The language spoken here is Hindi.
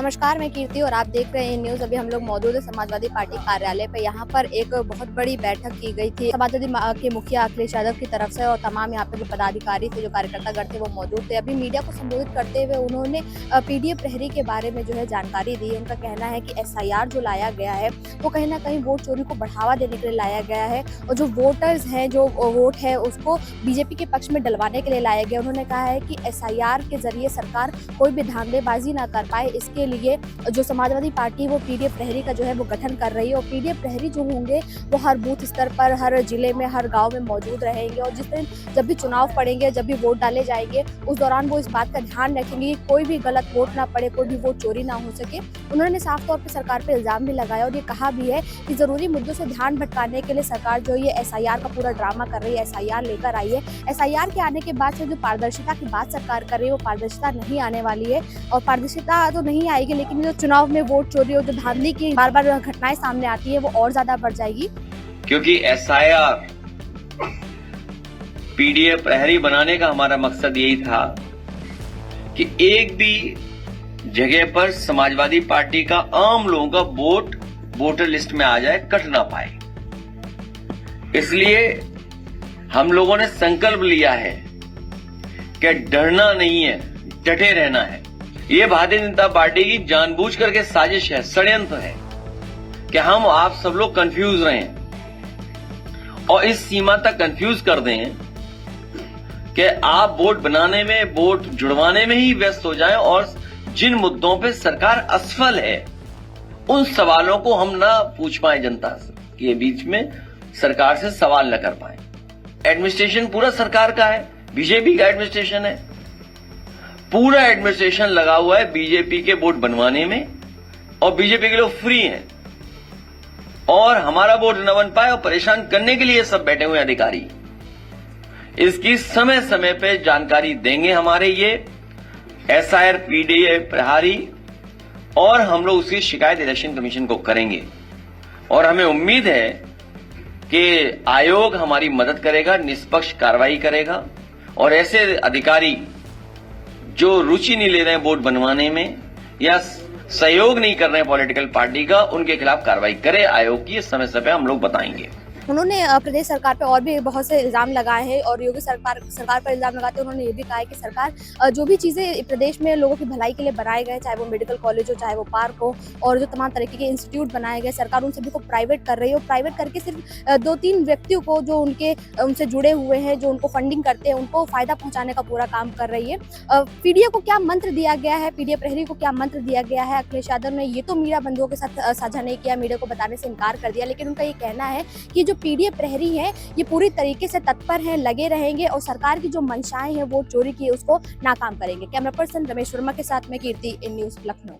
नमस्कार, मैं कीर्ति और आप देख रहे हैं न्यूज़। अभी हम लोग मौजूद है समाजवादी पार्टी कार्यालय पे। यहाँ पर एक बहुत बड़ी बैठक की गई थी समाजवादी के मुखिया अखिलेश यादव की तरफ से, और तमाम यहाँ पे जो पदाधिकारी थे, जो कार्यकर्तागण थे, वो मौजूद थे। अभी मीडिया को संबोधित करते हुए उन्होंने पीडीए प्रहरी के बारे में जो है जानकारी दी। उनका कहना है कि SIR जो लाया गया है वो कहीं ना कहीं वोट चोरी को बढ़ावा देने के लिए लाया गया है, और जो वोटर्स हैं, जो वोट है, उसको बीजेपी के पक्ष में डलवाने के लिए लाया गया। उन्होंने कहा है कि SIR के जरिए सरकार कोई भी धांधलेबाजी ना कर पाए, इसके लिए जो समाजवादी पार्टी वो पीडीए प्रहरी का जो है वो गठन कर रही है। और पीडीए प्रहरी जो होंगे वो हर बूथ स्तर पर, हर जिले में, हर गांव में मौजूद रहेंगे, और जिस दिन जब भी चुनाव पड़ेंगे, जब भी वोट डाले जाएंगे, उस दौरान वो इस बात का ध्यान रखेंगे कि कोई भी गलत वोट ना पड़े, कोई भी वोट चोरी ना हो सके। उन्होंने साफ तौर पर सरकार पर इल्जाम भी लगाया और ये कहा भी है कि जरूरी मुद्दों से ध्यान भटकाने के लिए सरकार जो ये SIR का पूरा ड्रामा कर रही है, SIR लेकर आई है। SIR के आने के बाद से जो पारदर्शिता की बात सरकार कर रही है, वो पारदर्शिता नहीं आने वाली है। और पारदर्शिता तो नहीं आएगी, लेकिन जो चुनाव में वोट चोरी और जो धांधली की बार बार घटनाएं सामने आती है, वो और ज्यादा बढ़ जाएगी। क्योंकि SIR पीडीए प्रहरी बनाने का हमारा मकसद यही था कि एक भी जगह पर समाजवादी पार्टी का आम लोगों का वोट वोटर लिस्ट में आ जाए, कट ना पाए। इसलिए हम लोगों ने संकल्प लिया है कि डरना नहीं है, डटे रहना है। ये भारतीय जनता पार्टी की जानबूझ करके साजिश है, षड्यंत्र है कि हम आप सब लोग कंफ्यूज रहें और इस सीमा तक कंफ्यूज कर दें कि आप वोट बनाने में, वोट जुड़वाने में ही व्यस्त हो जाएं, और जिन मुद्दों पे सरकार असफल है उन सवालों को हम ना पूछ पाए जनता से, कि बीच में सरकार से सवाल न कर पाए। एडमिनिस्ट्रेशन पूरा सरकार का है, बीजेपी का एडमिनिस्ट्रेशन है, पूरा एडमिनिस्ट्रेशन लगा हुआ है बीजेपी के वोट बनवाने में, और बीजेपी के लोग फ्री हैं और हमारा वोट न बन पाए और परेशान करने के लिए सब बैठे हुए अधिकारी। इसकी समय समय पे जानकारी देंगे हमारे ये SIR पीडीए प्रहरी, और हम लोग उसकी शिकायत इलेक्शन कमीशन को करेंगे। और हमें उम्मीद है कि आयोग हमारी मदद करेगा, निष्पक्ष कार्रवाई करेगा, और ऐसे अधिकारी जो रुचि नहीं ले रहे हैं वोट बनवाने में या सहयोग नहीं कर रहे हैं पॉलिटिकल पार्टी का, उनके खिलाफ कार्रवाई करे आयोग की। समय समय हम लोग बताएंगे। उन्होंने प्रदेश सरकार पे और भी बहुत से इल्जाम लगाए हैं, और योगी सरकार पर इल्जाम लगाते उन्होंने ये भी कहा है कि सरकार जो भी चीज़ें प्रदेश में लोगों की भलाई के लिए बनाए गए, चाहे वो मेडिकल कॉलेज हो, चाहे वो पार्क हो, और जो तमाम तरीके के इंस्टीट्यूट बनाए गए, सरकार उन सभी को प्राइवेट कर रही है। और प्राइवेट करके सिर्फ 2-3 व्यक्तियों को, जो उनसे जुड़े हुए हैं, जो उनको फंडिंग करते हैं, उनको फायदा पहुंचाने का पूरा काम कर रही है। पीडीए को क्या मंत्र दिया गया है, पीडीए प्रहरी को क्या मंत्र दिया गया है, अखिलेश यादव ने ये तो मीडिया बंधुओं के साथ साझा नहीं किया, मीडिया को बताने से इनकार कर दिया, लेकिन उनका ये कहना है कि जो पीडीए प्रहरी है ये पूरी तरीके से तत्पर हैं, लगे रहेंगे, और सरकार की जो मंशाएं हैं वोट चोरी की, उसको नाकाम करेंगे। कैमरा पर्सन रमेश वर्मा के साथ में कीर्ति, इन न्यूज़ लखनऊ।